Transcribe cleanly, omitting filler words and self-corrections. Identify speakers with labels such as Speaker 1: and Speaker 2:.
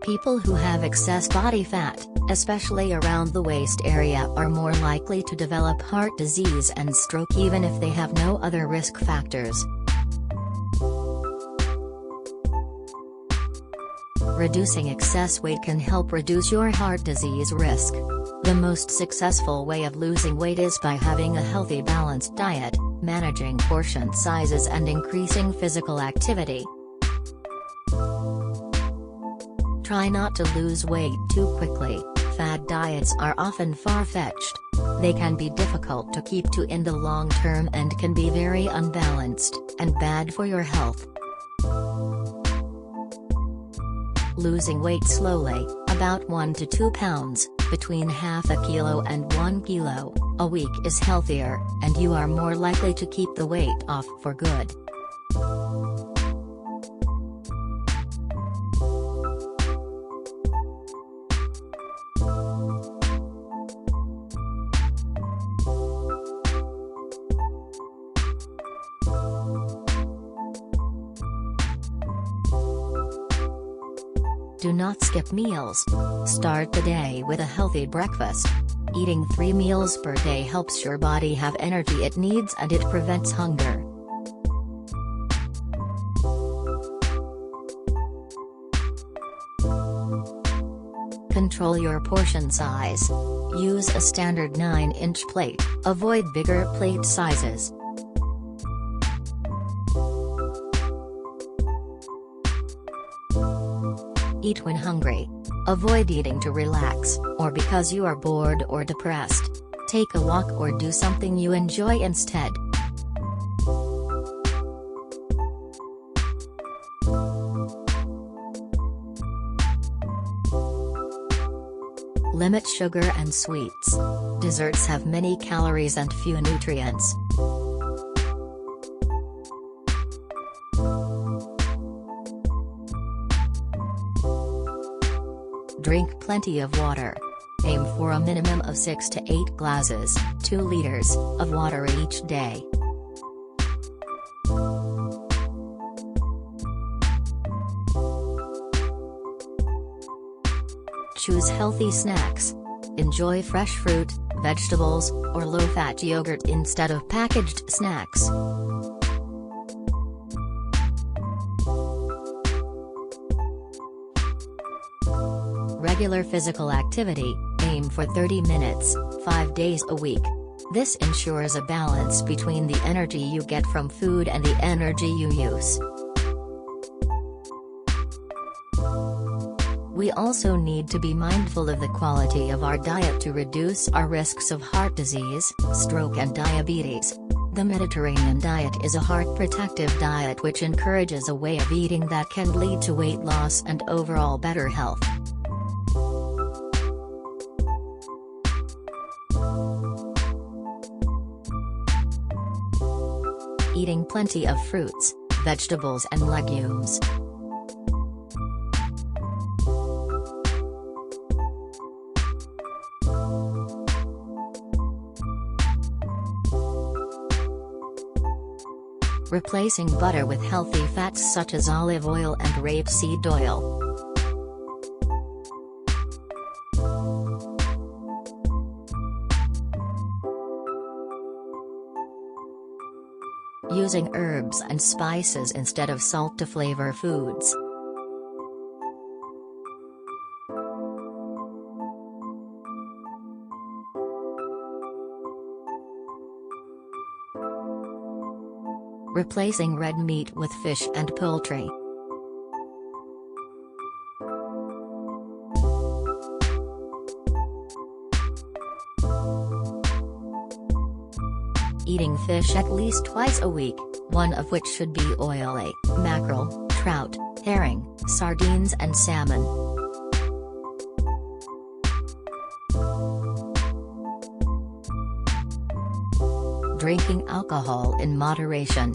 Speaker 1: People who have excess body fat, especially around the waist area, are more likely to develop heart disease and stroke even if they have no other risk factors. Reducing excess weight can help reduce your heart disease risk. The most successful way of losing weight is by having a healthy, balanced diet, managing portion sizes and increasing physical activity. Try not to lose weight too quickly. Fad diets are often far-fetched. They can be difficult to keep to in the long term and can be very unbalanced, and bad for your health. Losing weight slowly, about 1 to 2 pounds, between half a kilo and 1 kilo, a week is healthier, and you are more likely to keep the weight off for good. Do not skip meals. Start the day with a healthy breakfast. Eating 3 meals per day helps your body have energy it needs and it prevents hunger. Control your portion size. Use a standard 9-inch plate, avoid bigger plate sizes. Eat when hungry. Avoid eating to relax, or because you are bored or depressed. Take a walk or do something you enjoy instead. Limit sugar and sweets. Desserts have many calories and few nutrients. Drink plenty of water. Aim for a minimum of 6 to 8 glasses, 2 liters, of water each day. Choose healthy snacks. Enjoy fresh fruit, vegetables, or low-fat yogurt instead of packaged snacks. Regular physical activity. Aim for 30 minutes, 5 days a week. This ensures a balance between the energy you get from food and the energy you use. We also need to be mindful of the quality of our diet to reduce our risks of heart disease, stroke and diabetes. The Mediterranean diet is a heart-protective diet which encourages a way of eating that can lead to weight loss and overall better health. Eating plenty of fruits, vegetables and legumes. Replacing butter with healthy fats such as olive oil and rapeseed oil. Using herbs and spices instead of salt to flavor foods. Replacing red meat with fish and poultry. Eating fish at least twice a week, one of which should be oily: mackerel, trout, herring, sardines and salmon. Drinking alcohol in moderation.